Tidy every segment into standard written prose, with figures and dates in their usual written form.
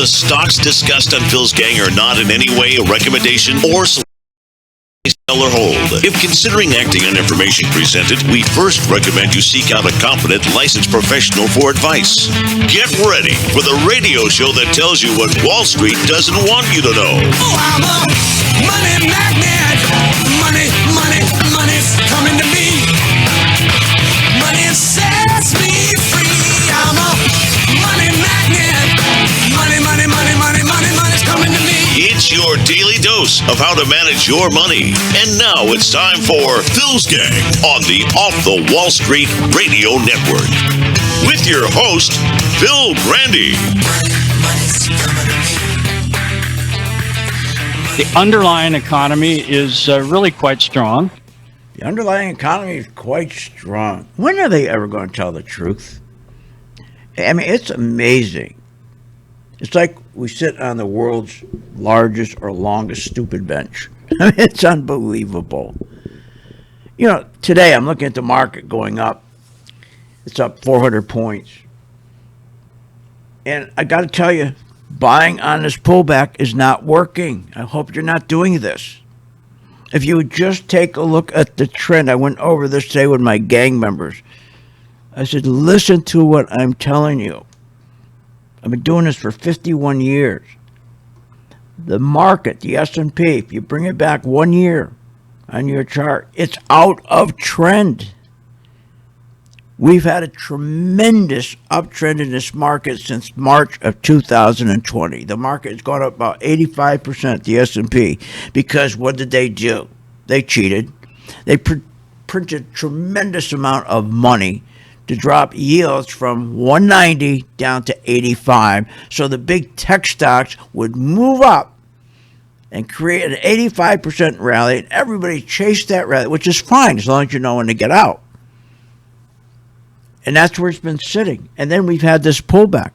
The stocks discussed on Phil's Gang are not in any way a recommendation or sell or hold. If considering acting on information presented, we first recommend you seek out a competent, licensed professional for advice. Get ready for the radio show that tells you what Wall Street doesn't want you to know. Oh, I'm a money magnet. Money, money, money's coming to me. Money sets me free. I'm a money magnet. Money, money, money, money, money, money's coming to me. It's your daily dose of how to manage your money. And now it's time for Phil's Gang on the Off the Wall Street Radio Network. With your host, Phil Grandy. The underlying economy is really quite strong. The underlying economy is quite strong. When are they ever going to tell the truth? I mean, it's amazing. It's like we sit on the world's largest or longest stupid bench. I mean, it's unbelievable. You know, today I'm looking at the market going up. It's up 400 points. And I got to tell you, buying on this pullback is not working. I hope you're not doing this. If you would just take a look at the trend, I went over this today with my gang members. I said, listen to what I'm telling you. I've been doing this for 51 years. The market, the S&P, if you bring it back 1 year on your chart, it's out of trend. We've had a tremendous uptrend in this market since March of 2020. The market has gone up about 85%, the S&P, because what did they do? They cheated. They printed tremendous amount of money to drop yields from 190 down to 85, so the big tech stocks would move up and create an 85% rally, and everybody chased that rally, which is fine as long as you know when to get out. And that's where it's been sitting. And then we've had this pullback.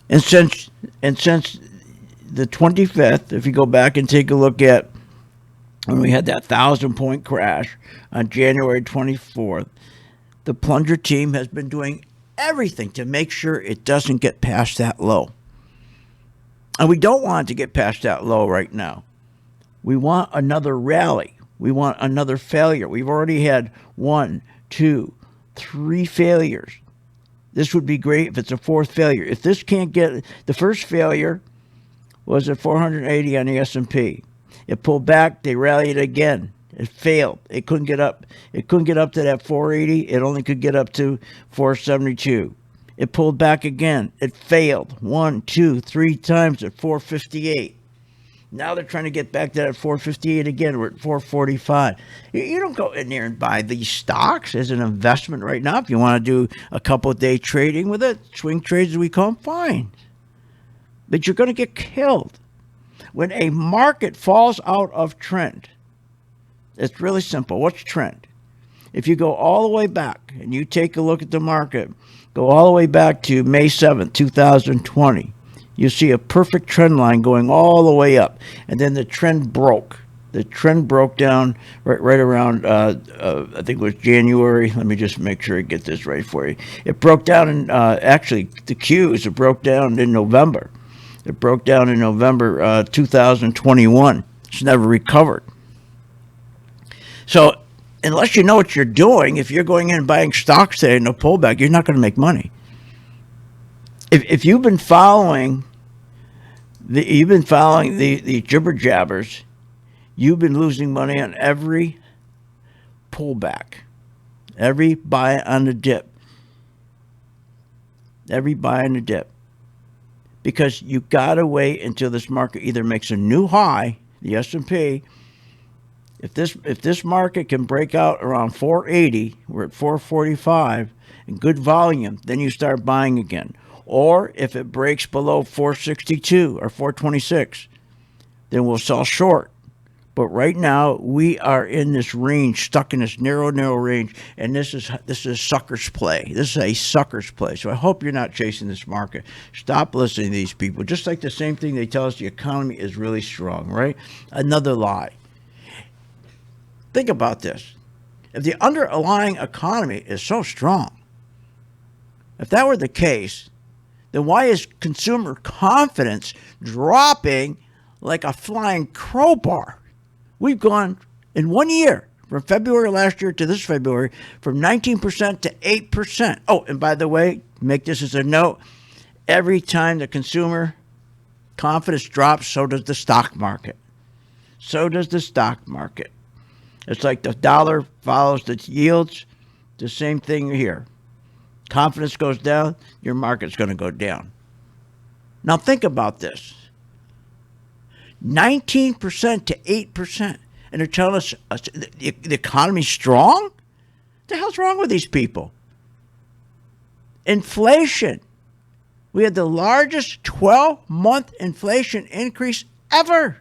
And since the 25th, if you go back and take a look at when we had that 1,000-point crash on January 24th, the plunger team has been doing everything to make sure it doesn't get past that low. And we don't want it to get past that low right now. We want another rally. We want another failure. We've already had 1, 2, 3 failures. This would be great if it's a fourth failure. If this can't get, the first failure was at 480 on the S&P. It pulled back. They rallied again. It failed. It couldn't get up. It couldn't get up to that 480. It only could get up to 472. It pulled back again. It failed 1, 2, 3 times at 458. Now they're trying to get back to that 458 again. We're at 445. You don't go in there and buy these stocks as an investment right now. If you want to do a couple of day trading with it, swing trades as we call them, fine. But you're going to get killed. When a market falls out of trend, it's really simple. What's trend? If you go all the way back and you take a look at the market, go all the way back to May 7th, 2020, you see a perfect trend line going all the way up. And then the trend broke. The trend broke down right around, I think it was January. Let me just make sure I get this right for you. It broke down in, actually, the Qs, it broke down in November. It broke down in November 2021. It's never recovered. So unless you know what you're doing, if you're going in and buying stocks today in a pullback, you're not going to make money. If you've been following the jibber jabbers, you've been losing money on every pullback, every buy on the dip, because you got to wait until this market either makes a new high, the S&P. If this market can break out around 480, we're at 445, and good volume, then you start buying again. Or if it breaks below 462 or 426, then we'll sell short. But right now, we are in this range, stuck in this narrow range, and this is sucker's play. This is a sucker's play. So I hope you're not chasing this market. Stop listening to these people. Just like the same thing they tell us the economy is really strong, right? Another lie. Think about this. If the underlying economy is so strong, if that were the case, then why is consumer confidence dropping like a flying crowbar? We've gone in 1 year, from February last year to this February, from 19% to 8%. Oh, and by the way, make this as a note, every time the consumer confidence drops, so does the stock market. So does the stock market. It's like the dollar follows the yields. The same thing here. Confidence goes down, your market's going to go down. Now think about this. 19% to 8%. And they're telling us the economy's strong? What the hell's wrong with these people? Inflation. We had the largest 12-month inflation increase ever.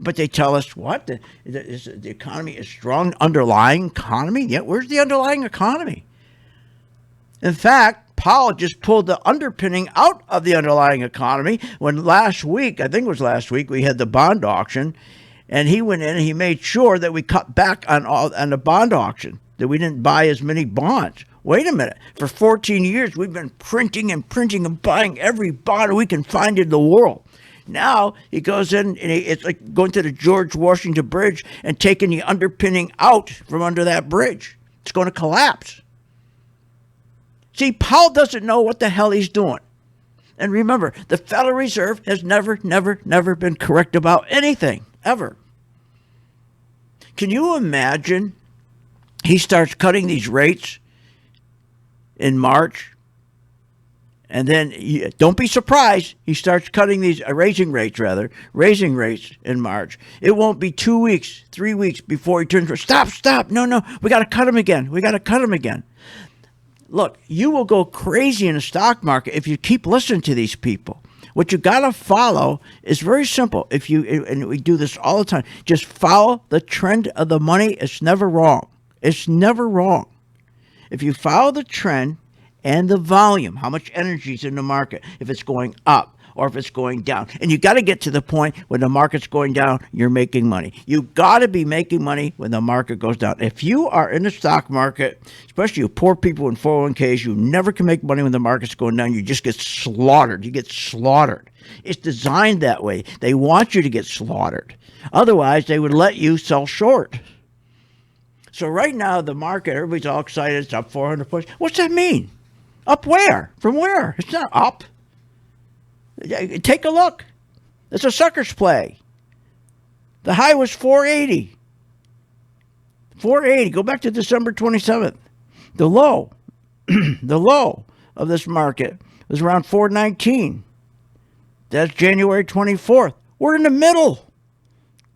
But they tell us what? The economy is strong, underlying economy? Yeah, where's the underlying economy? In fact, Powell just pulled the underpinning out of the underlying economy when last week, I think it was last week, we had the bond auction, and he went in and he made sure that we cut back on the bond auction, that we didn't buy as many bonds. Wait a minute. For 14 years, we've been printing and buying every bond we can find in the world. Now he goes in and it's like going to the George Washington Bridge and taking the underpinning out from under that bridge. It's going to collapse. See, Powell doesn't know what the hell he's doing. And remember, the Federal Reserve has never been correct about anything, ever. Can you imagine he starts cutting these rates in March? And then, don't be surprised, he starts cutting these, raising rates in March. It won't be 2 weeks, 3 weeks before he turns, stop, no, we got to cut him again. Look, you will go crazy in the stock market if you keep listening to these people. What you got to follow is very simple. And we do this all the time, just follow the trend of the money. It's never wrong. If you follow the trend, and the volume, how much energy is in the market, if it's going up or if it's going down. And you got to get to the point when the market's going down, you're making money. You got to be making money when the market goes down. If you are in the stock market, especially you poor people in 401ks, you never can make money when the market's going down. You just get slaughtered. It's designed that way. They want you to get slaughtered. Otherwise, they would let you sell short. So right now, the market, everybody's all excited. It's up 400 points. What's that mean? Up where? From where? It's not up. Take a look. It's a sucker's play. The high was 480. 480. Go back to December 27th. The low of this market was around 419. That's January 24th. We're in the middle,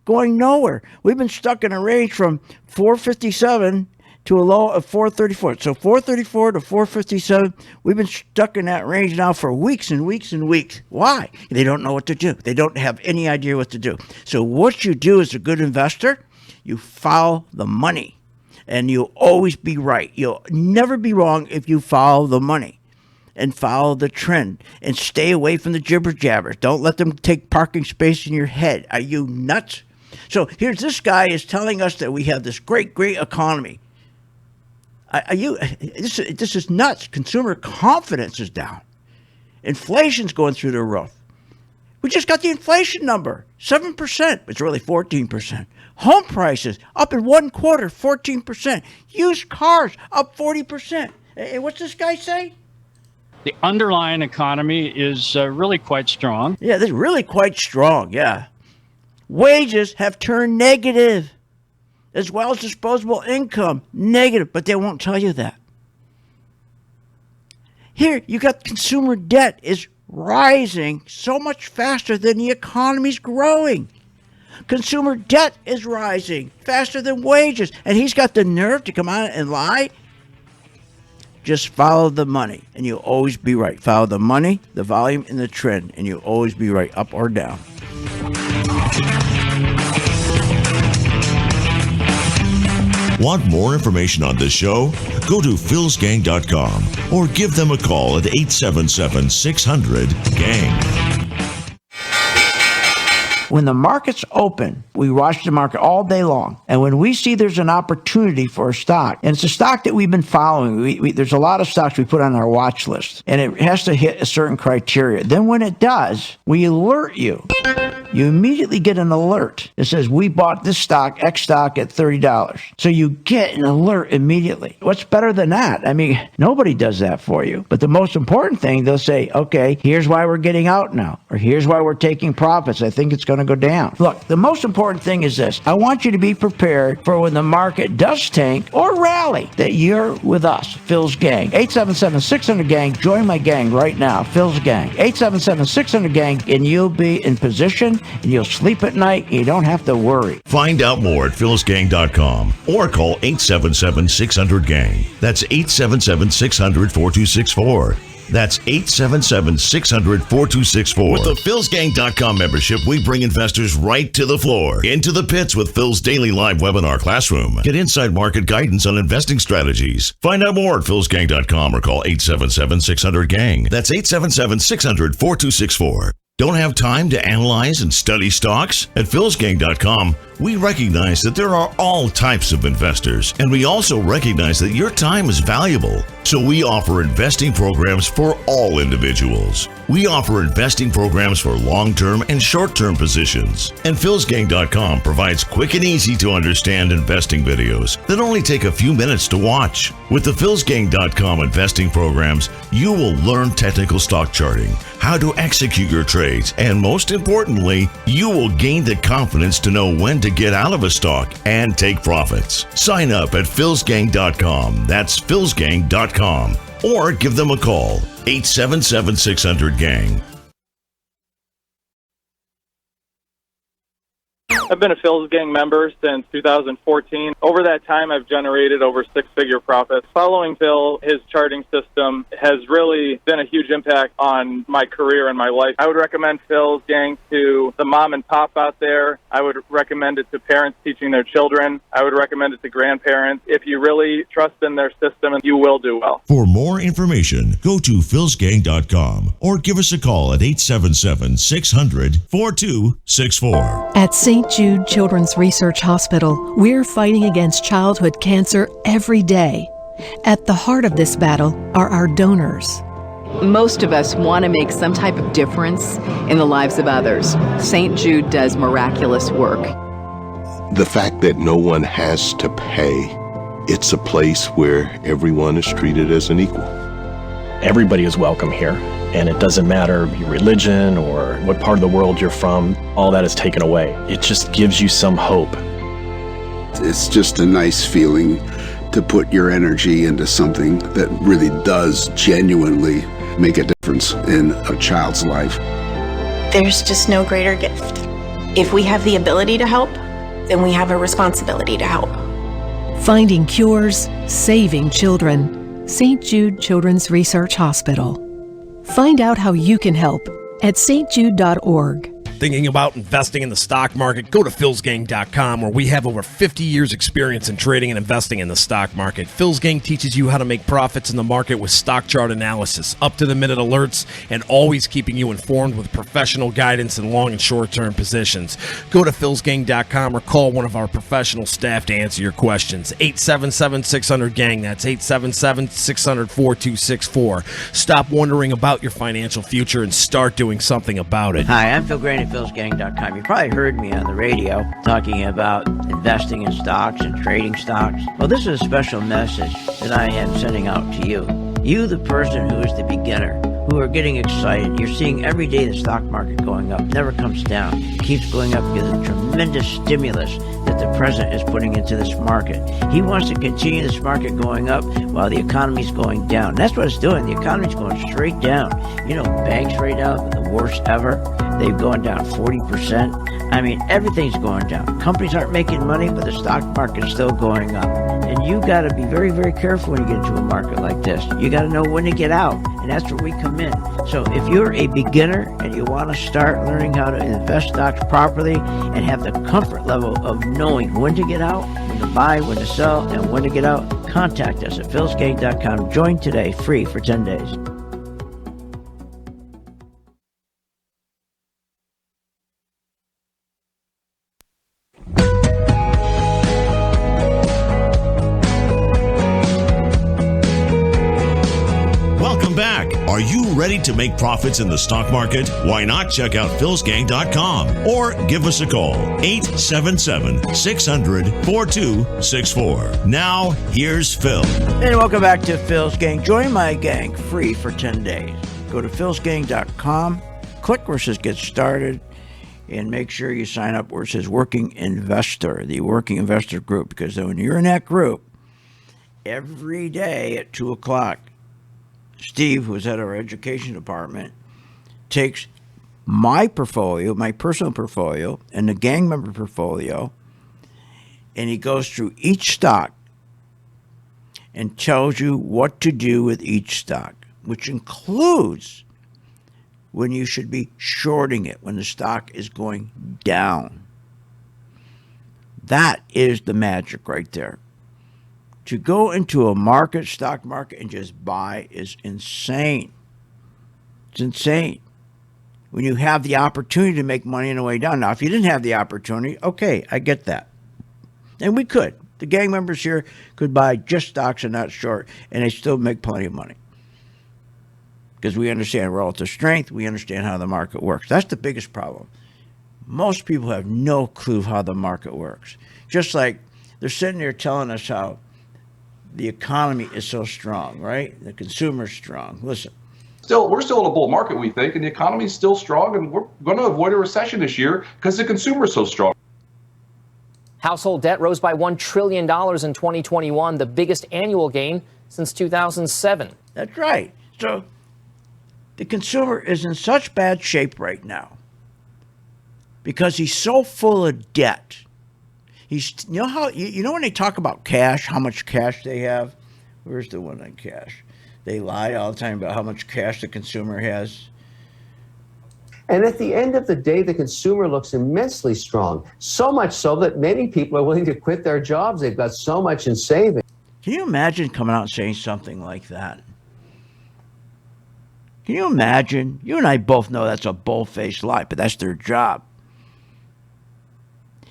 going nowhere. We've been stuck in a range from 457 to a low of 434. So 434 to 457, we've been stuck in that range now for weeks and weeks and weeks. Why? They don't know what to do. They don't have any idea what to do. So what you do as a good investor, you follow the money, and you'll always be right. You'll never be wrong if you follow the money and follow the trend and stay away from the jibber jabbers. Don't let them take parking space in your head. Are you nuts? So here's this guy is telling us that we have this great economy. This is nuts. Consumer confidence is down. Inflation's going through the roof. We just got the inflation number, 7%. It's really 14%. Home prices up in 1 quarter, 14%. Used cars up 40%. And what's this guy say? The underlying economy is really quite strong. Yeah, this is really quite strong, yeah. Wages have turned negative, as well as disposable income, negative, but they won't tell you that. Here, you got consumer debt is rising so much faster than the economy's growing. Consumer debt is rising faster than wages, and he's got the nerve to come out and lie. Just follow the money, and you'll always be right. Follow the money, the volume, and the trend, and you'll always be right, up or down. Want more information on this show? Go to philsgang.com or give them a call at 877-600-GANG. When the market's open, we watch the market all day long. And when we see there's an opportunity for a stock, and it's a stock that we've been following, there's a lot of stocks we put on our watch list, and it has to hit a certain criteria. Then when it does, we alert you. You immediately get an alert that says, we bought this stock, X stock, at $30. So you get an alert immediately. What's better than that? I mean, nobody does that for you. But the most important thing, they'll say, okay, here's why we're getting out now, or here's why we're taking profits. I think it's going to go down. Look, the most important thing is this. I want you to be prepared for when the market does tank or rally, that you're with us, Phil's Gang. 877-600-GANG. Join my gang right now, Phil's Gang. 877-600-GANG, and you'll be in position, and you'll sleep at night, and you don't have to worry. Find out more at philsgang.com or call 877-600-GANG. That's 877-600-4264. That's 877-600-4264. With the philsgang.com membership, we bring investors right to the floor, into the pits with Phil's daily live webinar classroom. Get inside market guidance on investing strategies. Find out more at philsgang.com or call 877-600-GANG. That's 877-600-4264. Don't have time to analyze and study stocks? At philsgang.com, we recognize that there are all types of investors, and we also recognize that your time is valuable. So we offer investing programs for all individuals. We offer investing programs for long-term and short-term positions. And philsgang.com provides quick and easy to understand investing videos that only take a few minutes to watch. With the philsgang.com investing programs, you will learn technical stock charting, how to execute your trades, and most importantly, you will gain the confidence to know when to get out of a stock and take profits. Sign up at philsgang.com. That's philsgang.com. Or give them a call, 877-600-GANG. I've been a Phil's Gang member since 2014. Over that time, I've generated over six-figure profits. Following Phil, his charting system has really been a huge impact on my career and my life. I would recommend Phil's Gang to the mom and pop out there. I would recommend it to parents teaching their children. I would recommend it to grandparents. If you really trust in their system, you will do well. For more information, go to philsgang.com or give us a call at 877-600-4264. At St. Jude Children's Research Hospital, we're fighting against childhood cancer every day. At the heart of this battle are our donors. Most of us want to make some type of difference in the lives of others. St. Jude does miraculous work. The fact that no one has to pay, it's a place where everyone is treated as an equal. Everybody is welcome here, and it doesn't matter your religion or what part of the world you're from. All that is taken away. It just gives you some hope. It's just a nice feeling to put your energy into something that really does genuinely make a difference in a child's life. There's just no greater gift. If we have the ability to help, then we have a responsibility to help. Finding cures, saving children. St. Jude Children's Research Hospital. Find out how you can help at stjude.org. Thinking about investing in the stock market? Go to philsgang.com, where we have over 50 years experience in trading and investing in the stock market. Phil's Gang teaches you how to make profits in the market with stock chart analysis, up-to-the-minute alerts, and always keeping you informed with professional guidance in long and short-term positions. Go to philsgang.com or call one of our professional staff to answer your questions. 877-600-GANG. That's 877-600-4264. Stop wondering about your financial future and start doing something about it. Hi, I'm Phil Grant at philsgang.com. You probably heard me on the radio talking about investing in stocks and trading stocks. Well, this is a special message that I am sending out to you. You, the person who is the beginner, who are getting excited. You're seeing every day the stock market going up, never comes down, keeps going up because of the tremendous stimulus that the president is putting into this market. He wants to continue this market going up while the economy's going down. And that's what it's doing. The economy's going straight down. You know, banks right now, the worst ever. They've gone down 40%. I mean, everything's going down. Companies aren't making money, but the stock market is still going up. And you got to be very, very careful when you get into a market like this. You got to know when to get out, and that's where we come in. So if you're a beginner and you want to start learning how to invest stocks properly and have the comfort level of knowing when to get out, when to buy, when to sell, and when to get out, contact us at philsgang.com. Join today, free for 10 days. back. Are you ready to make profits in the stock market? Why not check out philsgang.com or give us a call, 877-600-4264. Now, here's Phil. And welcome back to Phil's Gang. Join my gang free for 10 days. Go to philsgang.com, click where it says get started, and make sure you sign up where it says Working Investor, the Working Investor group, because when you're in that group, every day at 2 o'clock, Steve, who's at our education department, takes my portfolio, my personal portfolio, and the gang member portfolio, and he goes through each stock and tells you what to do with each stock, which includes when you should be shorting it, when the stock is going down. That is the magic right there. To go into a market, stock market, and just buy is insane. It's insane. When you have the opportunity to make money on the way down. Now, if you didn't have the opportunity, okay, I get that. And we could. The gang members here could buy just stocks and not short, and they still make plenty of money. Because we understand relative strength, we understand how the market works. That's the biggest problem. Most people have no clue how the market works. Just like they're sitting there telling us how the economy is so strong, right? The consumer's strong. Listen. We're still in a bull market, we think, and the economy is still strong, and we're going to avoid a recession this year because the consumer is so strong. Household debt rose by $1 trillion in 2021, the biggest annual gain since 2007. That's right. So the consumer is in such bad shape right now because he's so full of debt. You know when they talk about cash, how much cash they have? Where's the one on cash? They lie all the time about how much cash the consumer has. And at the end of the day, the consumer looks immensely strong, so much so that many people are willing to quit their jobs. They've got so much in savings. Can you imagine coming out and saying something like that? Can you imagine? You and I both know that's a bull-faced lie, but that's their job.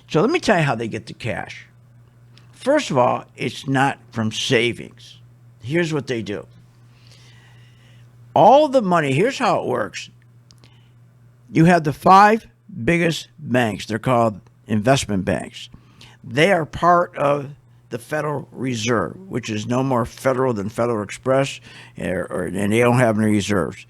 So let me tell you how they get the cash. First of all, it's not from savings. Here's what they do. All the money, here's how it works. You have the 5 biggest banks. They're called investment banks. They are part of the Federal Reserve, which is no more federal than Federal Express, and they don't have any reserves.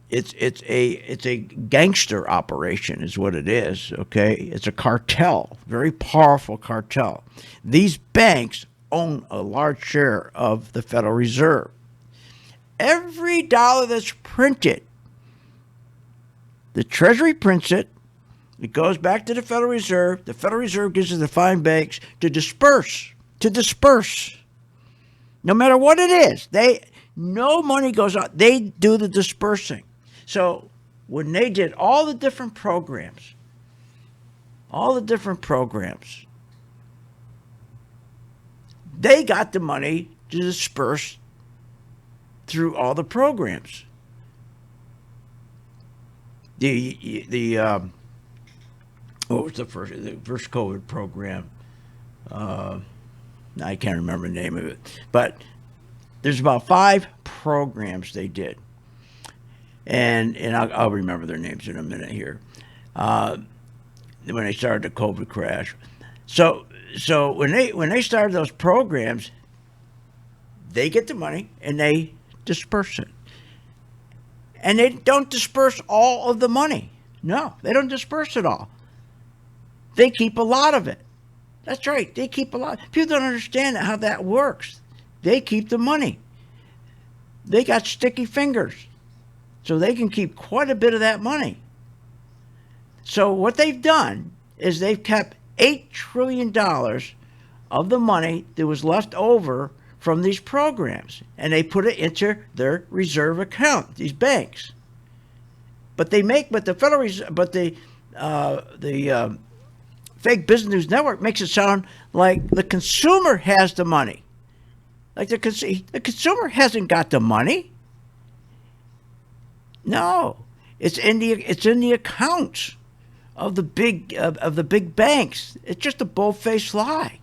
It's a gangster operation is what it is, okay? It's a cartel, very powerful cartel. These banks own a large share of the Federal Reserve. Every dollar that's printed, the Treasury prints it, it goes back to the Federal Reserve. The Federal Reserve gives it to the fine banks to disperse. No matter what it is, no money goes out. They do the dispersing. So when they did all the different programs, they got the money to disperse through all the programs. What was the first COVID program? I can't remember the name of it, but there's about 5 programs they did, and I'll remember their names in a minute here. When they started the COVID crash, so when they started those programs, they get the money and they disperse it, and they don't disperse all of the money. No, they don't disperse it all. They keep a lot of it. That's right. They keep a lot. People don't understand how that works. They keep the money. They got sticky fingers, so they can keep quite a bit of that money. So what they've done is they've kept $8 trillion of the money that was left over from these programs, and they put it into their reserve account, these banks. But the Federal Reserve, the fake business news network makes it sound like the consumer has the money. Like the consumer hasn't got the money. No, it's in the accounts of the big banks. It's just a bull-faced lie.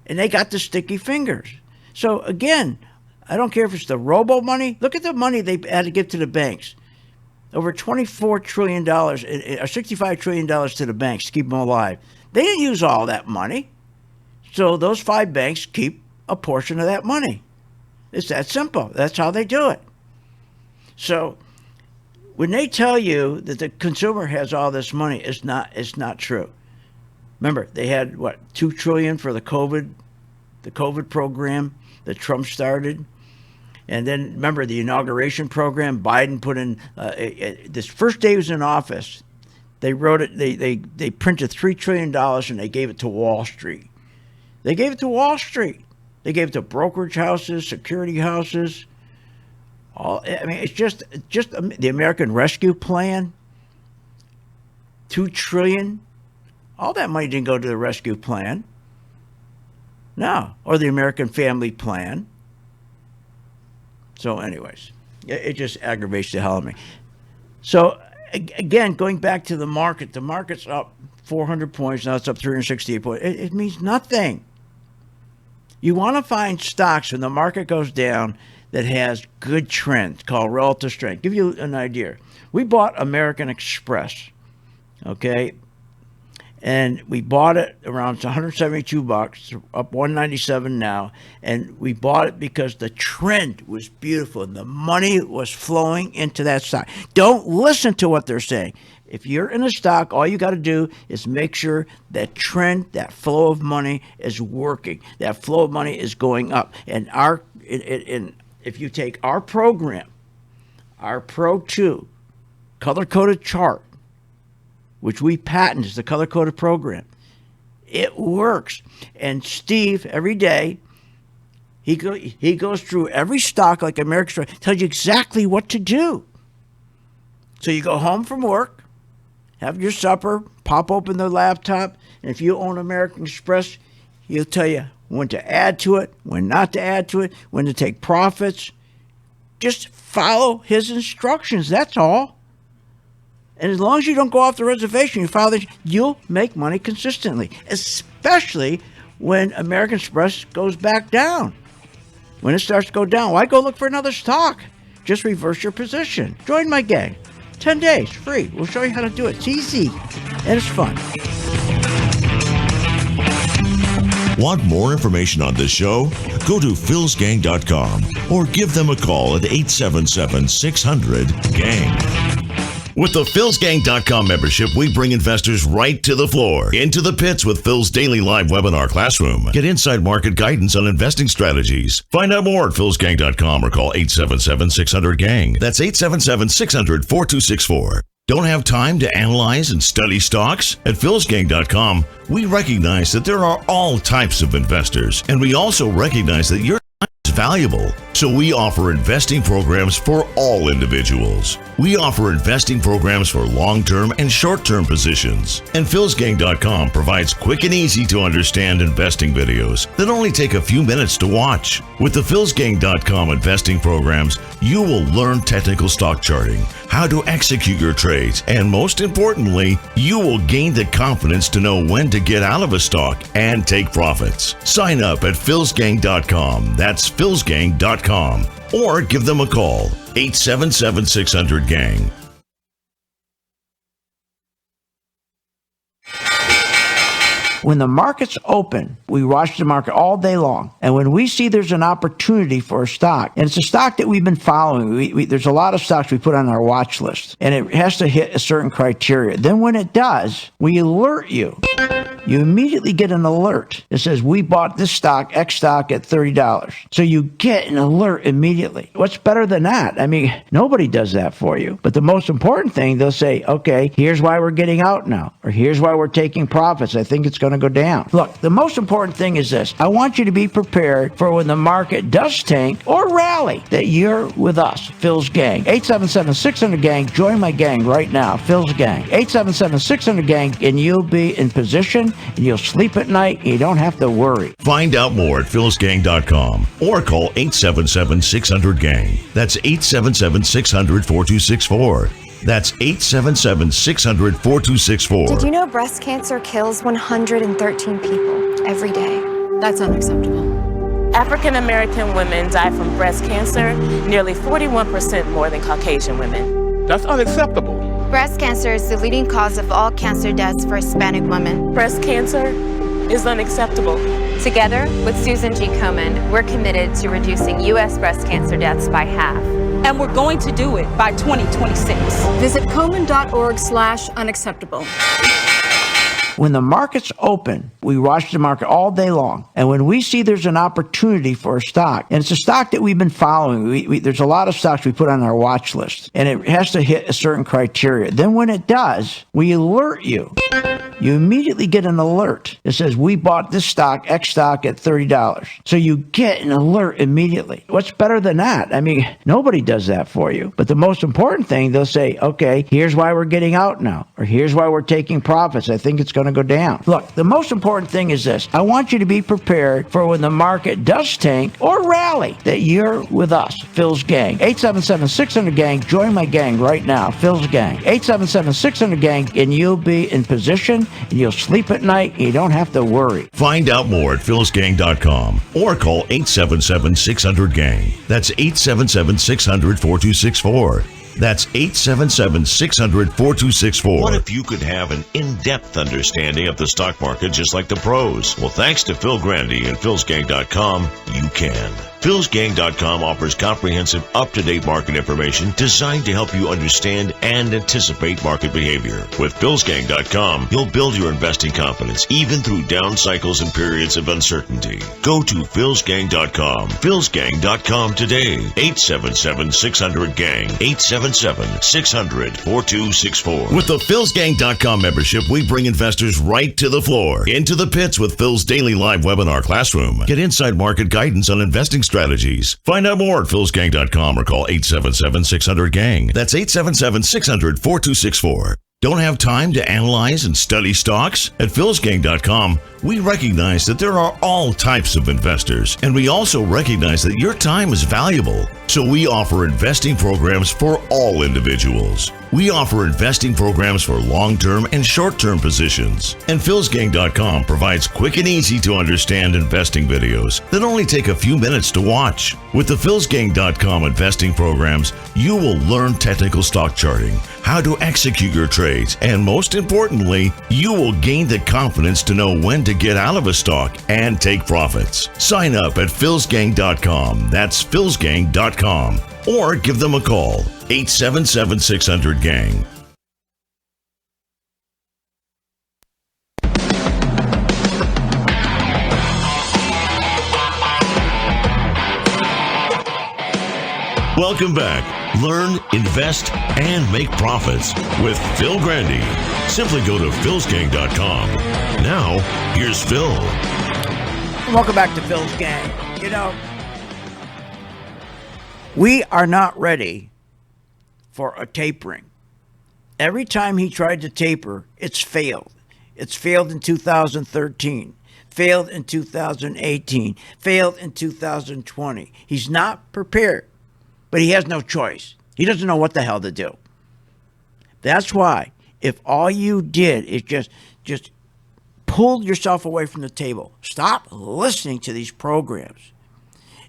And they got the sticky fingers. So again, I don't care if it's the robo money. Look at the money they had to give to the banks. Over $24 trillion, or $65 trillion to the banks to keep them alive. They didn't use all that money. So those 5 banks keep a portion of that money. It's that simple. That's how they do it. So when they tell you that the consumer has all this money, it's not true. Remember, they had what, $2 trillion for the COVID program that Trump started, and then remember the inauguration program. Biden put in this first day he was in office. They wrote it. They printed $3 trillion and they gave it to Wall Street. They gave it to Wall Street. They gave it to brokerage houses, security houses. It's just the American Rescue Plan. $2 trillion. All that money didn't go to the rescue plan. No, or the American Family Plan. So, anyways, it just aggravates the hell out of me. So, again, going back to the market's up 400 points. Now it's up 368 points. It means nothing. You want to find stocks when the market goes down that has good trends, called relative strength. Give you an idea. We bought American Express, okay? And we bought it around $172, up $197 now. And we bought it because the trend was beautiful and the money was flowing into that stock. Don't listen to what they're saying. If you're in a stock, all you got to do is make sure that trend, that flow of money is working. That flow of money is going up. And if you take our program, our Pro 2 color-coded chart, which we patent as the color-coded program, it works. And Steve, every day, he goes through every stock like American Express, tells you exactly what to do. So you go home from work, have your supper, pop open the laptop, and if you own American Express, he'll tell you when to add to it, when not to add to it, when to take profits. Just follow his instructions, that's all. And as long as you don't go off the reservation, you follow this, you'll make money consistently, especially when American Express goes back down. When it starts to go down, why go look for another stock? Just reverse your position. Join my gang. 10 days, free. We'll show you how to do it. It's easy, and it's fun. Want more information on this show? Go to philsgang.com or give them a call at 877-600-GANG. With the philsgang.com membership, we bring investors right to the floor, into the pits with Phil's daily live webinar classroom. Get inside market guidance on investing strategies. Find out more at philsgang.com or call 877-600-GANG. That's 877-600-4264. Don't have time to analyze and study stocks? At philsgang.com, we recognize that there are all types of investors, and we also recognize that your time is valuable. So we offer investing programs for all individuals. We offer investing programs for long-term and short-term positions. And philsgang.com provides quick and easy to understand investing videos that only take a few minutes to watch. With the philsgang.com investing programs, you will learn technical stock charting, how to execute your trades, and most importantly, you will gain the confidence to know when to get out of a stock and take profits. Sign up at philsgang.com. That's philsgang.com. Or give them a call, 877-600-GANG. When the market's open, we watch the market all day long. And when we see there's an opportunity for a stock, and it's a stock that we've been following, there's a lot of stocks we put on our watch list, and it has to hit a certain criteria. Then when it does, we alert you. You immediately get an alert that says, we bought this stock, X stock, at $30. So you get an alert immediately. What's better than that? I mean, nobody does that for you. But the most important thing, they'll say, okay, here's why we're getting out now, or here's why we're taking profits. I think it's going to go down. Look, the most important thing is this. I want you to be prepared for when the market does tank or rally, that you're with us, Phil's Gang. 877-600-GANG. Join my gang right now, Phil's Gang. 877-600-GANG, and you'll be in position, and you'll sleep at night, and you don't have to worry. Find out more at philsgang.com or call 877-600-GANG. That's 877-600-4264. That's 877-600-4264. Did you know breast cancer kills 113 people every day? That's unacceptable. African American women die from breast cancer nearly 41% more than Caucasian women. That's unacceptable. Breast cancer is the leading cause of all cancer deaths for Hispanic women. Breast cancer is unacceptable. Together with Susan G. Komen, we're committed to reducing U.S. breast cancer deaths by half. And we're going to do it by 2026. Visit Komen.org/unacceptable. When the market's open, we watch the market all day long. And when we see there's an opportunity for a stock, and it's a stock that we've been following, there's a lot of stocks we put on our watch list, and it has to hit a certain criteria. Then when it does, we alert you. You immediately get an alert that says, we bought this stock, X stock, at $30. So you get an alert immediately. What's better than that? I mean, nobody does that for you. But the most important thing, they'll say, okay, here's why we're getting out now, or here's why we're taking profits. I think it's going to go down. Look, the most important thing is this. I want you to be prepared for when the market does tank or rally, that you're with us, Phil's Gang. 877-600-GANG. Join my gang right now, Phil's Gang. 877-600-GANG, and you'll be in position, and you'll sleep at night, and you don't have to worry. Find out more at philsgang.com or call 877-600-GANG. That's 877-600-4264. That's 877-600-4264. What if you could have an in-depth understanding of the stock market just like the pros? Well, thanks to Phil Grandy and philsgang.com, you can. philsgang.com offers comprehensive, up-to-date market information designed to help you understand and anticipate market behavior. With philsgang.com, you'll build your investing confidence even through down cycles and periods of uncertainty. Go to philsgang.com. philsgang.com today. 877-600-GANG. 877-600-4264. With the philsgang.com membership, we bring investors right to the floor, into the pits with Phil's daily live webinar classroom. Get inside market guidance on investing strategies. Find out more at philsgang.com or call 877-600-GANG. That's 877-600-4264. Don't have time to analyze and study stocks? At philsgang.com, we recognize that there are all types of investors, and we also recognize that your time is valuable. So we offer investing programs for all individuals. We offer investing programs for long-term and short-term positions. And philsgang.com provides quick and easy to understand investing videos that only take a few minutes to watch. With the philsgang.com investing programs, you will learn technical stock charting, how to execute your trades, and most importantly, you will gain the confidence to know when to get out of a stock and take profits. Sign up at philsgang.com. That's philsgang.com. Or give them a call, 877-600-GANG. Welcome back. Learn, invest, and make profits with Phil Grandy. Simply go to philsgang.com. Now, here's Phil. Welcome back to Phil's Gang. You know, we are not ready for a tapering. Every time he tried to taper, it's failed. It's failed in 2013, failed in 2018, failed in 2020. He's not prepared, but he has no choice. He doesn't know what the hell to do. That's why if all you did is just pull yourself away from the table, stop listening to these programs,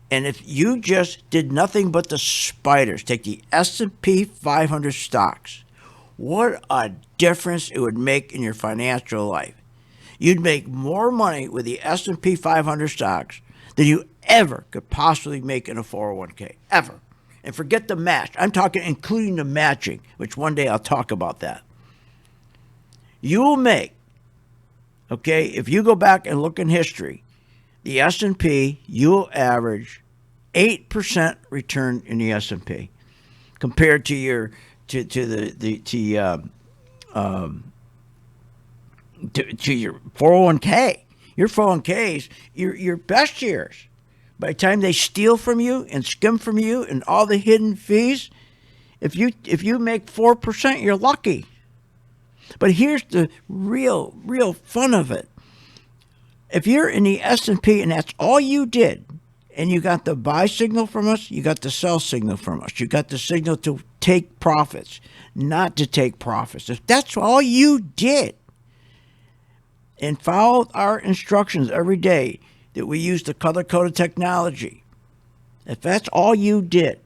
and if you just did nothing but the spiders, take the S&P 500 stocks, what a difference it would make in your financial life. You'd make more money with the S&P 500 stocks than you ever could possibly make in a 401k, ever. And forget the match. I'm talking including the matching, which one day I'll talk about that. You will make, okay, if you go back and look in history, the S&P, you'll average 8% return in the S&P compared to your to your 401k. Your 401ks, your best years, by the time they steal from you and skim from you and all the hidden fees, if you make 4%, you're lucky. But here's the real fun of it. If you're in the S&P and that's all you did, and you got the buy signal from us, you got the sell signal from us, you got the signal to take profits, not to take profits. If that's all you did and followed our instructions every day, that we use the color-coded technology, if that's all you did,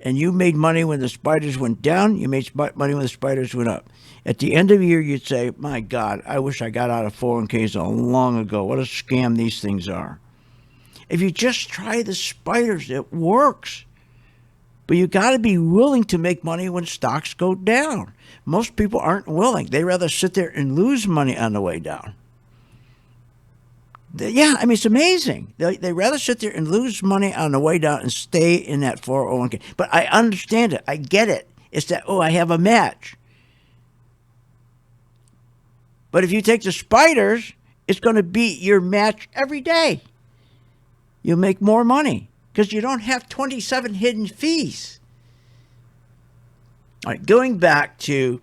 and you made money when the spiders went down, you made money when the spiders went up. At the end of the year, you'd say, my God, I wish I got out of 401ks long ago. What a scam these things are. If you just try the spiders, it works. But you got to be willing to make money when stocks go down. Most people aren't willing. They rather sit there and lose money on the way down. Yeah, I mean, it's amazing. They rather sit there and lose money on the way down and stay in that 401k. But I understand it. I get it. It's that, I have a match. But if you take the spiders, it's going to be your match every day. You'll make more money because you don't have 27 hidden fees. All right, going back to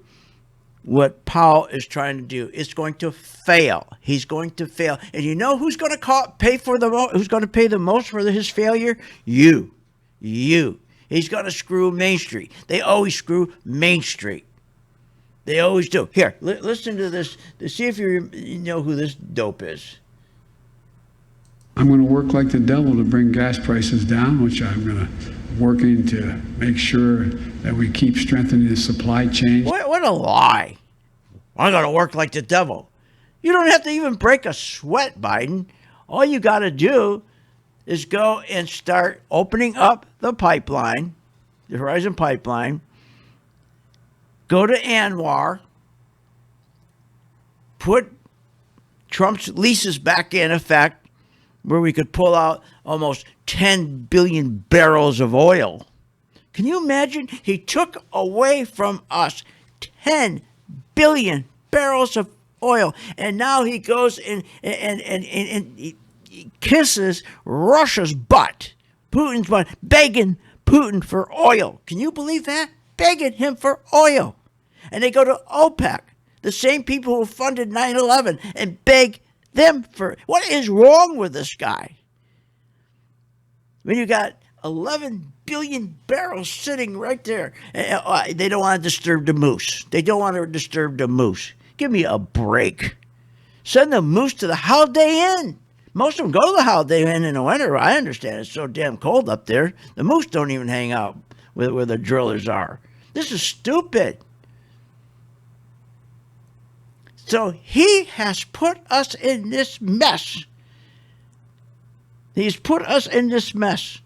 what Powell is trying to do, it's going to fail. He's going to fail. And you know who's going to pay the most for his failure? You. He's going to screw Main Street. They always screw Main Street. They always do. Here, listen to this to see if you know who this dope is. I'm going to work like the devil to bring gas prices down, which I'm going to working to make sure that we keep strengthening the supply chain. What a lie. I'm going to work like the devil. You don't have to even break a sweat, Biden. All you got to do is go and start opening up the pipeline, the Horizon Pipeline. Go to Anwar, put Trump's leases back in effect, where we could pull out almost 10 billion barrels of oil. Can you imagine? He took away from us 10 billion barrels of oil, and now he goes and he kisses Russia's butt, Putin's butt, begging Putin for oil. Can you believe that? Begging him for oil. And they go to OPEC, the same people who funded 9/11, and beg them for... What is wrong with this guy? When you got 11 billion barrels sitting right there. They don't want to disturb the moose. Give me a break. Send the moose to the Holiday Inn. Most of them go to the Holiday Inn in the winter. I understand it's so damn cold up there. The moose don't even hang out where the drillers are. This is stupid. So he has put us in this mess. He's put us in this mess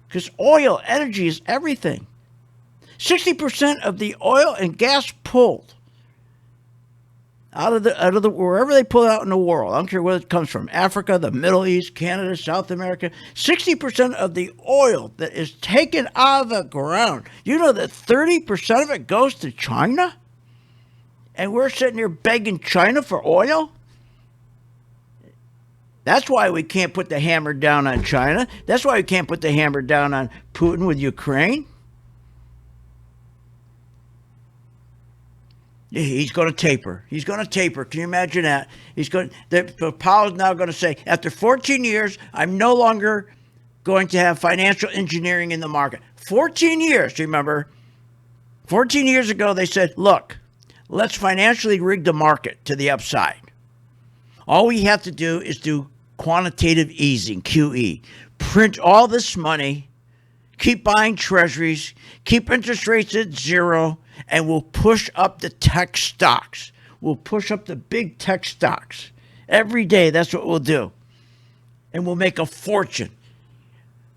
because oil, energy is everything. 60% of the oil and gas pulled out of the wherever they pull it out in the world. I don't care where it comes from. Africa, the Middle East, Canada, South America. 60% of the oil that is taken out of the ground. You know that 30% of it goes to China? And we're sitting here begging China for oil? That's why we can't put the hammer down on China. That's why we can't put the hammer down on Putin with Ukraine. He's going to taper. Can you imagine that? Powell's now going to say, after 14 years, I'm no longer going to have financial engineering in the market. 14 years, remember? 14 years ago, they said, look, let's financially rig the market to the upside. All we have to do is do quantitative easing, QE. Print all this money, keep buying treasuries, keep interest rates at zero, and we'll push up the tech stocks. We'll push up the big tech stocks. Every day, that's what we'll do. And we'll make a fortune.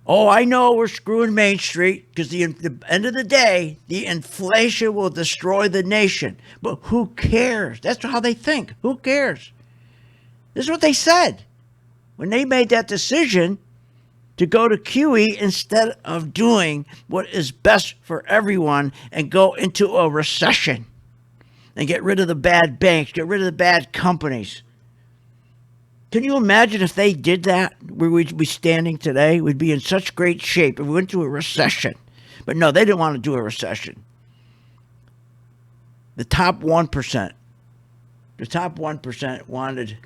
Oh, I know we're screwing Main Street because at the end of the day, the inflation will destroy the nation. But who cares? That's how they think. Who cares? This is what they said when they made that decision to go to QE instead of doing what is best for everyone and go into a recession and get rid of the bad banks, get rid of the bad companies. Can you imagine if they did that, where we'd be standing today? We'd be in such great shape if we went to a recession. But no, they didn't want to do a recession. The top 1%. The top 1% wanted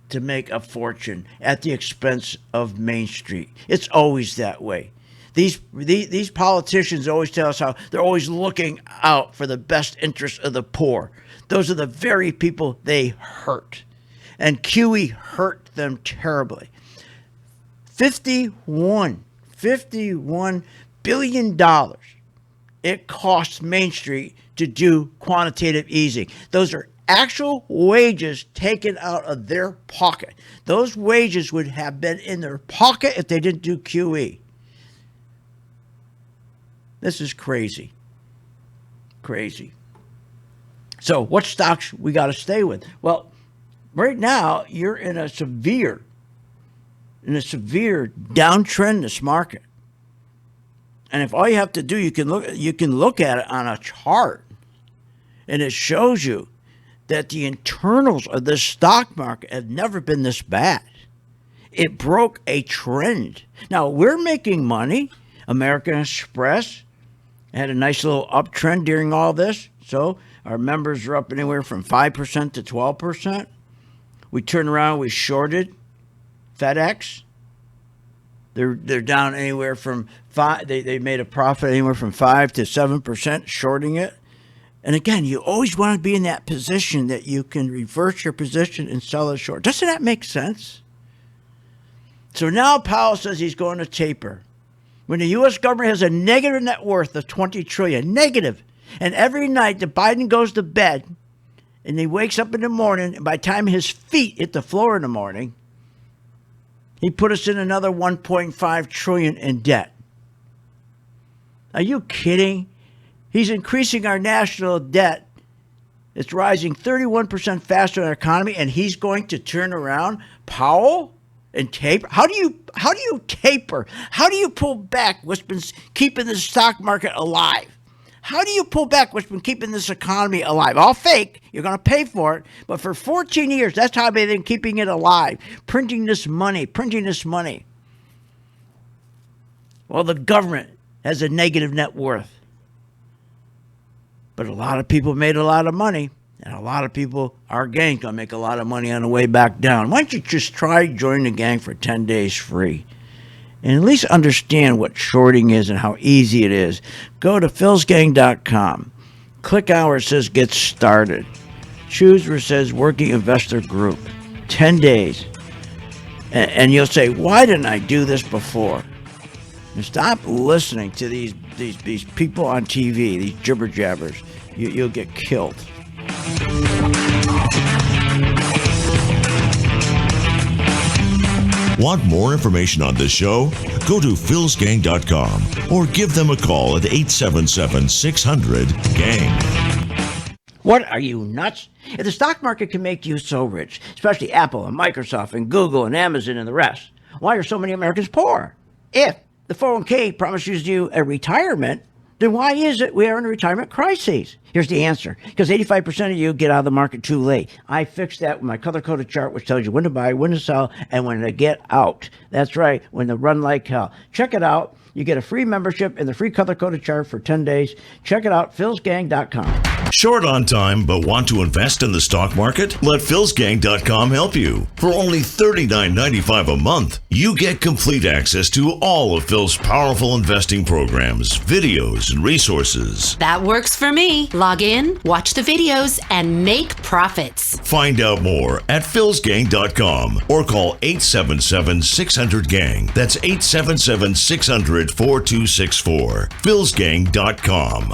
to make a fortune at the expense of Main Street. It's always that way. These politicians always tell us how they're always looking out for the best interests of the poor. Those are the very people they hurt. And QE hurt them terribly. $51 billion it costs Main Street to do quantitative easing. Those are actual wages taken out of their pocket. Those wages would have been in their pocket if they didn't do QE. This is crazy. Crazy. So what stocks we got to stay with? Well, right now you're in a severe downtrend in this market. And if all you have to do, you can look at it on a chart, and it shows you that the internals of this stock market have never been this bad. It broke a trend. Now, we're making money. American Express had a nice little uptrend during all this. So our members are up anywhere from 5% to 12%. We turned around, we shorted FedEx. They're down anywhere from 5. They made a profit anywhere from 5 to 7% shorting it. And again, you always want to be in that position that you can reverse your position and sell it short. Doesn't that make sense? So now Powell says he's going to taper. When the U.S. government has a negative net worth of $20 trillion, negative, and every night that Biden goes to bed and he wakes up in the morning, and by the time his feet hit the floor in the morning, he put us in another $1.5 trillion in debt. Are you kidding? He's increasing our national debt. It's rising 31% faster in our economy, and he's going to turn around Powell and taper. How do you taper? How do you pull back what's been keeping the stock market alive? How do you pull back what's been keeping this economy alive? All fake. You're going to pay for it. But for 14 years, that's how they've been keeping it alive. Printing this money. Well, the government has a negative net worth. But a lot of people made a lot of money. And a lot of people, our gang's going to make a lot of money on the way back down. Why don't you just try joining the gang for 10 days free? And at least understand what shorting is and how easy it is. Go to philsgang.com. Click on where it says Get Started. Choose where it says Working Investor Group. 10 days. And you'll say, why didn't I do this before? And stop listening to these people on TV, these jibber jabbers. You'll get killed. Want more information on this show? Go to philsgang.com or give them a call at 877-600-GANG. What, are you nuts? If the stock market can make you so rich, especially Apple and Microsoft and Google and Amazon and the rest, why are so many Americans poor? If the 401k promises you a retirement, then why is it we are in a retirement crisis? Here's the answer. Because 85% of you get out of the market too late. I fixed that with my color-coded chart, which tells you when to buy, when to sell, and when to get out. That's right, when to run like hell. Check it out. You get a free membership and the free color-coded chart for 10 days. Check it out, philsgang.com. Short on time but want to invest in the stock market? Let philsgang.com help you. For only $39.95 a month, you get complete access to all of Phil's powerful investing programs, videos, and resources. That works for me. Log in, watch the videos, and make profits. Find out more at philsgang.com or call 877-600-GANG. That's 877-600-4264. philsgang.com.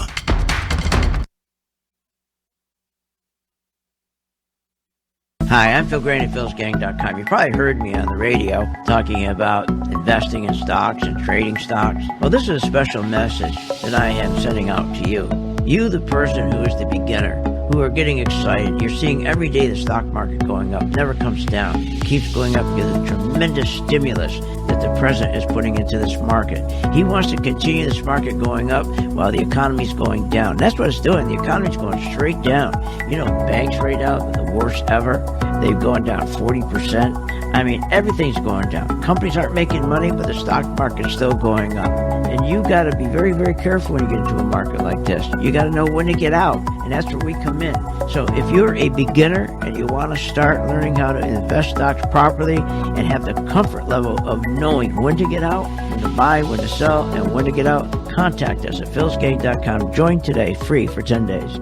Hi, I'm Phil Grain at philsgang.com. You probably heard me on the radio talking about investing in stocks and trading stocks. Well, this is a special message that I am sending out to you. You, the person who is the beginner, who are getting excited. You're seeing every day the stock market going up, never comes down. It keeps going up because of the tremendous stimulus that the president is putting into this market. He wants to continue this market going up while the economy's going down. That's what it's doing. The economy's going straight down. You know, banks right now are the worst ever. They've gone down 40%. I mean, everything's going down. Companies aren't making money, but the stock market's still going up. And you got to be very, very careful when you get into a market like this. You got to know when to get out, and that's where we come in. So if you're a beginner and you want to start learning how to invest stocks properly and have the comfort level of knowing when to get out, when to buy, when to sell, and when to get out, contact us at philsgang.com. Join today, free for 10 days.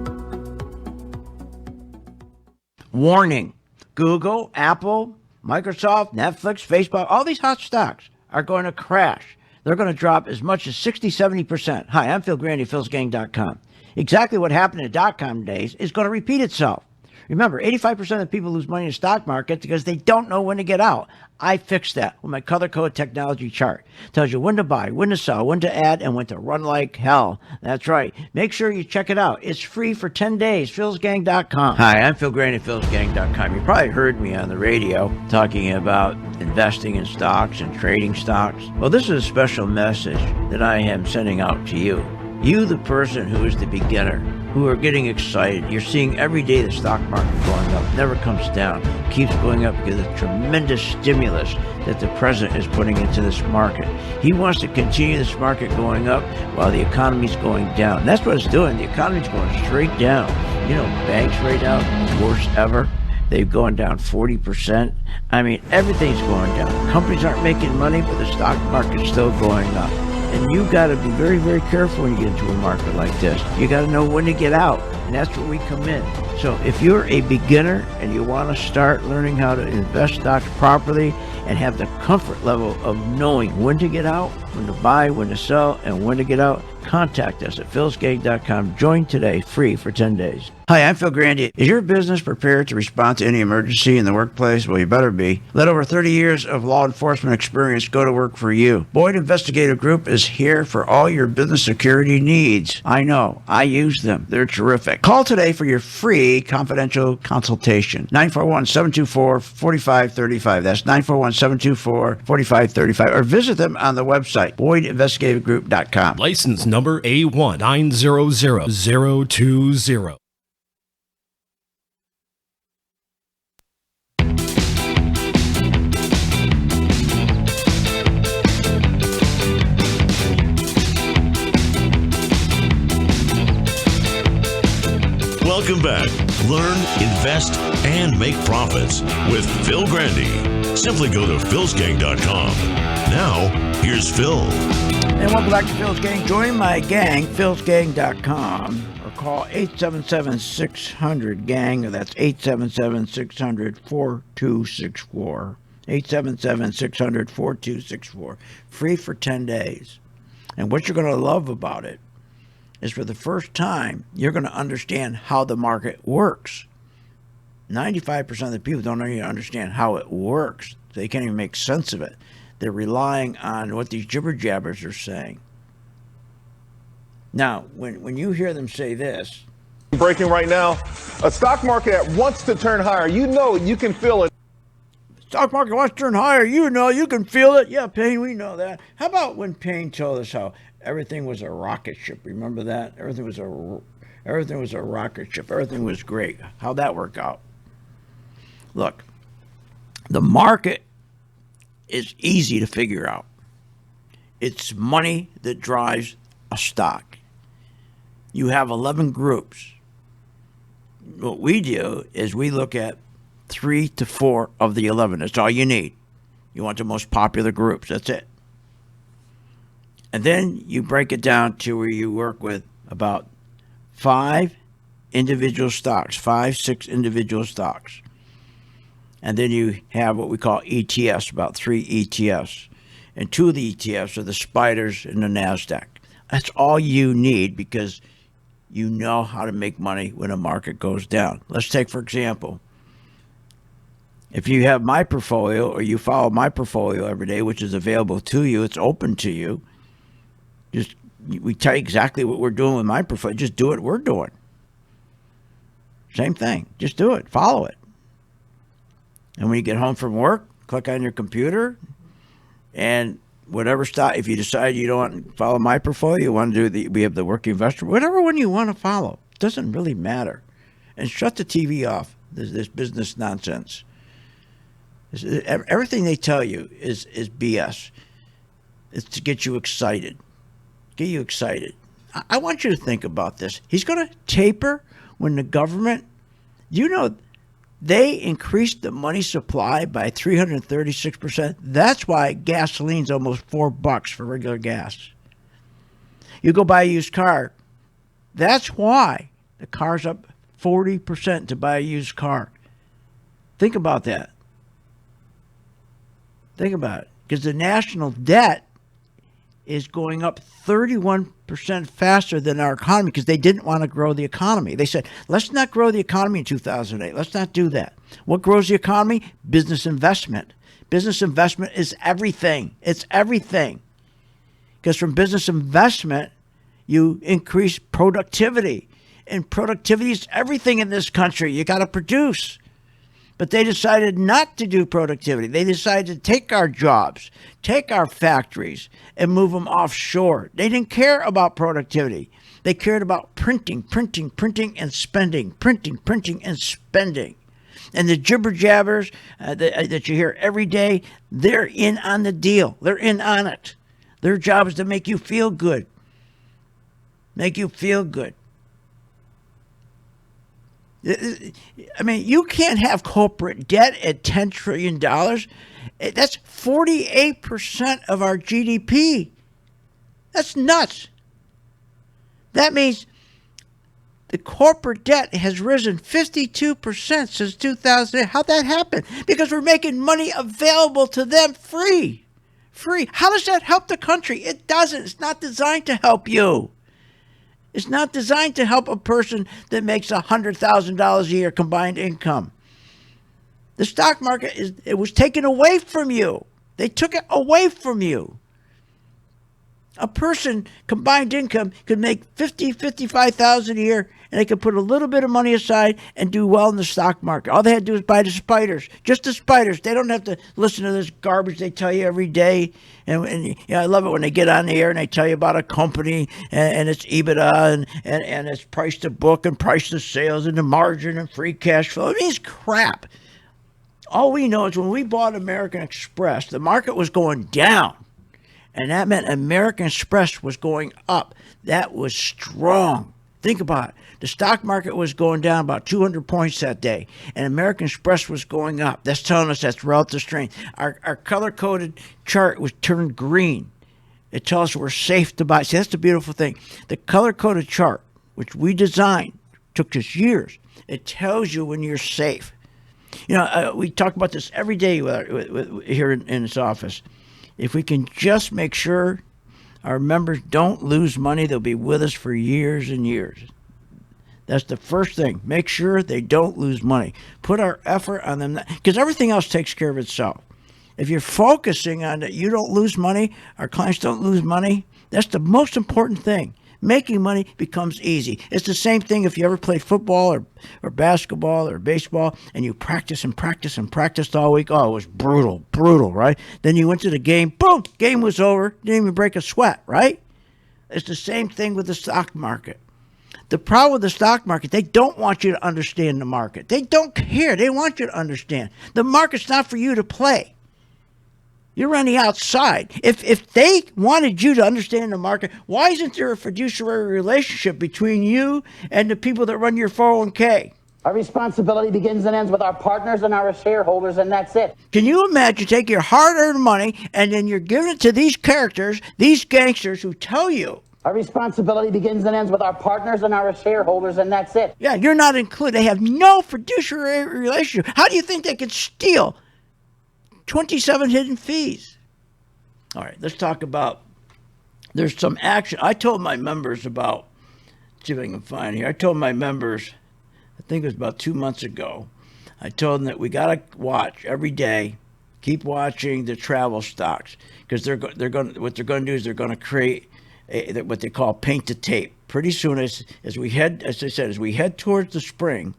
Warning. Google, Apple, Microsoft, Netflix, Facebook, all these hot stocks are going to crash. They're going to drop as much as 60, 70%. Hi, I'm Phil Grandy, philsgang.com. Exactly what happened in the .com days is going to repeat itself. Remember, 85% of people lose money in the stock market because they don't know when to get out. I fixed that with my color code technology chart. It tells you when to buy, when to sell, when to add, and when to run like hell. That's right. Make sure you check it out. It's free for 10 days. philsgang.com. Hi, I'm Phil Grandy, philsgang.com. You probably heard me on the radio talking about investing in stocks and trading stocks. Well, this is a special message that I am sending out to you. You, the person who is the beginner, who are getting excited. You're seeing every day the stock market going up, never comes down, keeps going up because of the tremendous stimulus that the president is putting into this market. He wants to continue this market going up while the economy's going down. That's what it's doing. The economy's going straight down. You know, banks right now, worst ever. They've gone down 40%. I mean, everything's going down. Companies aren't making money, but the stock market's still going up. And you got to be very, very careful when you get into a market like this. You got to know when to get out, and that's where we come in. So if you're a beginner and you want to start learning how to invest stocks properly and have the comfort level of knowing when to get out, when to buy, when to sell, and when to get out, contact us at philsgang.com. Join today, free for 10 days. Hi, I'm Phil Grandy. Is your business prepared to respond to any emergency in the workplace? Well, you better be. Let over 30 years of law enforcement experience go to work for you. Boyd Investigative Group is here for all your business security needs. I know. I use them. They're terrific. Call today for your free confidential consultation. 941-724-4535. That's 941-724-4535. Or visit them on the website, BoydInvestigativegroup.com. License number A1900020. Welcome back. Learn, invest, and make profits with Phil Grandy. Simply go to philsgang.com. Now, here's Phil. And welcome back to Phil's Gang. Join my gang, philsgang.com, or call 877-600-GANG. That's 877-600-4264. 877-600-4264. Free for 10 days. And what you're going to love about it is for the first time, you're going to understand how the market works. 95% of the people don't even understand how it works. They can't even make sense of it. They're relying on what these jibber jabbers are saying. Now, when you hear them say this, breaking right now, a stock market that wants to turn higher. You know, you can feel it. Stock market wants to turn higher. You know, you can feel it. Yeah, Payne, we know that. How about when Payne told us how everything was a rocket ship? Remember that? Everything was a rocket ship. Everything was great. How'd that work out? Look, the market is easy to figure out. It's money that drives a stock. You have 11 groups. What we do is we look at 3 to 4 of the 11. That's all you need. You want the most popular groups. That's it. And then you break it down to where you work with about 5 individual stocks, 5, 6 individual stocks. And then you have what we call ETFs, about 3 ETFs. And 2 of the ETFs are the spiders and the NASDAQ. That's all you need because you know how to make money when a market goes down. Let's take, for example, if you have my portfolio or you follow my portfolio every day, which is available to you, it's open to you. We tell you exactly what we're doing with my portfolio. Just do what we're doing. Same thing. Just do it. Follow it. And when you get home from work, click on your computer and whatever stock, if you decide you don't want to follow my portfolio, you want to do we have the working investor, whatever one you want to follow. It doesn't really matter. And shut the TV off, this business nonsense. Everything they tell you is BS. It's to get you excited. Get you excited. I want you to think about this. He's going to taper when the government, they increased the money supply by 336%. That's why gasoline's almost $4 for regular gas. You go buy a used car. That's why the car's up 40% to buy a used car. Think about that. Think about it. because the national debt is going up 31% faster than our economy because they didn't want to grow the economy. They said, let's not grow the economy in 2008. Let's not do that. What grows the economy? Business investment. Business investment is everything. It's everything. Because from business investment, you increase productivity. And productivity is everything in this country. You got to produce. But they decided not to do productivity. They decided to take our jobs, take our factories, and move them offshore. They didn't care about productivity. They cared about printing, and spending. Printing, and spending. And the jibber jabbers that you hear every day, they're in on the deal. They're in on it. Their job is to make you feel good. Make you feel good. I mean, you can't have corporate debt at $10 trillion. That's 48% of our GDP. That's nuts. That means the corporate debt has risen 52% since 2008. How'd that happen? Because we're making money available to them free. How does that help the country? It doesn't. It's not designed to help you. It's not designed to help a person that makes $100,000 a year combined income. The stock market it was taken away from you. They took it away from you. A person combined income could make $55,000 a year, and they could put a little bit of money aside and do well in the stock market. All they had to do is buy the spiders, just the spiders. They don't have to listen to this garbage they tell you every day. And you know, I love it when they get on the air and they tell you about a company and its EBITDA and its price to book and price to sales and the margin and free cash flow. I mean, it's crap. All we know is when we bought American Express, the market was going down. And that meant American Express was going up. That was strong. Think about it. The stock market was going down about 200 points that day, and American Express was going up. That's telling us that's relative strength. Our color-coded chart was turned green. It tells us we're safe to buy. See, that's the beautiful thing. The color-coded chart, which we designed, took us years. It tells you when you're safe. You know, we talk about this every day here in this office. If we can just make sure our members don't lose money, they'll be with us for years and years. That's the first thing. Make sure they don't lose money. Put our effort on them, because everything else takes care of itself. If you're focusing on that you don't lose money, our clients don't lose money, that's the most important thing. Making money becomes easy. It's the same thing if you ever played football or basketball or baseball and you practice all week. Oh, it was brutal, right? Then you went to the game, boom, game was over. Didn't even break a sweat, right? It's the same thing with the stock market. The problem with the stock market, they don't want you to understand the market. They don't care. They want you to understand. The market's not for you to play. You're on the outside. If they wanted you to understand the market, why isn't there a fiduciary relationship between you and the people that run your 401k? Our responsibility begins and ends with our partners and our shareholders, and that's it. Can you imagine taking your hard-earned money and then you're giving it to these characters, these gangsters who tell you? Our responsibility begins and ends with our partners and our shareholders, and that's it. Yeah, you're not included. They have no fiduciary relationship. How do you think they could steal 27 hidden fees? All right, let's talk about, there's some action. I told my members about, see if I can find here. I told my members, I think it was about 2 months ago, I told them that we got to watch every day, keep watching the travel stocks, because what they're going to do is they're going to create what they call paint the tape. Pretty soon, as we head towards the spring,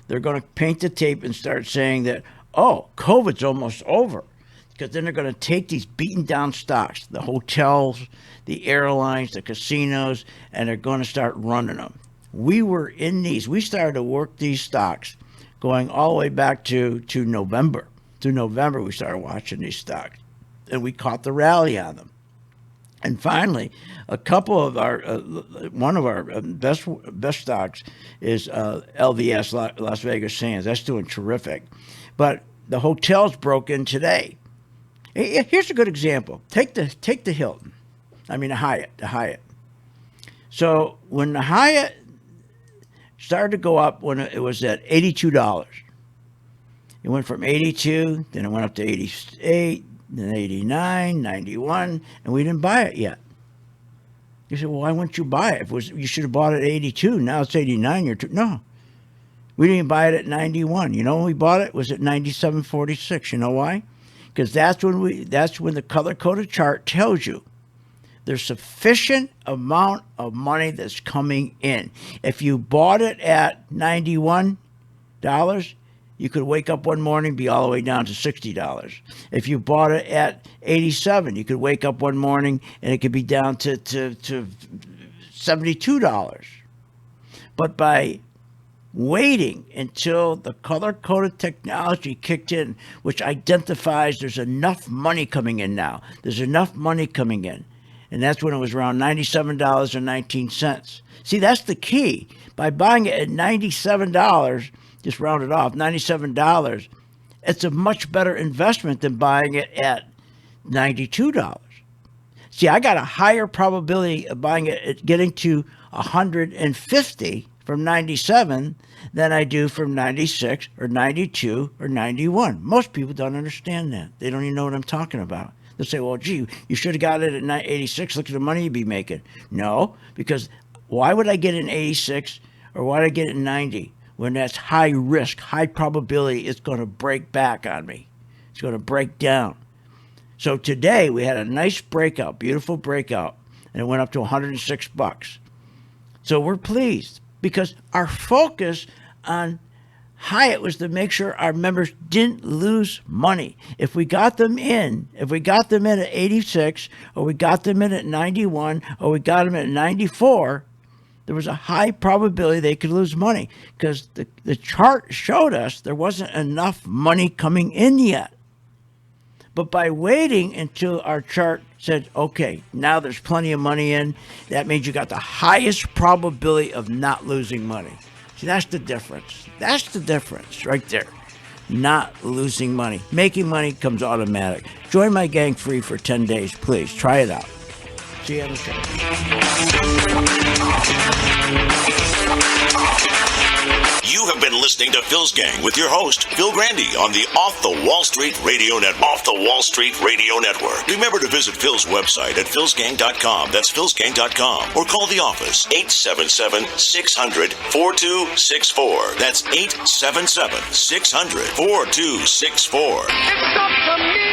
they're going to paint the tape and start saying that, oh, COVID's almost over. Because then they're going to take these beaten down stocks, the hotels, the airlines, the casinos, and they're going to start running them. We were in these. We started to work these stocks going all the way back to November. To November, we started watching these stocks. And we caught the rally on them. And finally, a couple of our, one of our best stocks is LVS, Las Vegas Sands. That's doing terrific. But the hotels broke in today. Here's a good example. Take the Hilton. I mean, the Hyatt. So when the Hyatt started to go up, when it was at $82, it went from 82, then it went up to 88, then 89, 91, and we didn't buy it yet. You said, well, why wouldn't you buy it? You should have bought it at 82. Now it's 89. No. We didn't buy it at 91. You know when we bought it? It was at 97.46. You know why? Because that's when the color-coded chart tells you there's sufficient amount of money that's coming in. If you bought it at $91, you could wake up one morning, be all the way down to $60. If you bought it at 87, you could wake up one morning and it could be down to $72. But by waiting until the color-coded technology kicked in, which identifies there's enough money coming in now. There's enough money coming in. And that's when it was around $97.19. See, that's the key. By buying it at $97, just round it off, $97, it's a much better investment than buying it at $92. See, I got a higher probability of buying it at getting to 150 from 97 than I do from 96 or 92 or 91. Most people don't understand that. They don't even know what I'm talking about. They'll say, well, gee, you should have got it at 86. Look at the money you'd be making. No, because why would I get it in 86 or why would I get it in 90 when that's high risk, high probability it's going to break back on me? It's going to break down. So today we had a nice breakout, beautiful breakout, and it went up to $106. So we're pleased because our focus on Hyatt was to make sure our members didn't lose money. If we got them in at 86, or we got them in at 91, or we got them at 94, there was a high probability they could lose money because the chart showed us there wasn't enough money coming in yet. But by waiting until our chart said, okay, now there's plenty of money in, that means you got the highest probability of not losing money. See, that's the difference. That's the difference right there. Not losing money. Making money comes automatic. Join my gang free for 10 days, please. Try it out. See you on the show. You have been listening to Phil's Gang with your host, Phil Grandy, on the Off the Wall Street Radio Network. Off the Wall Street Radio Network. Remember to visit Phil's website at philsgang.com. That's philsgang.com. Or call the office, 877-600-4264. That's 877-600-4264. It's up to me.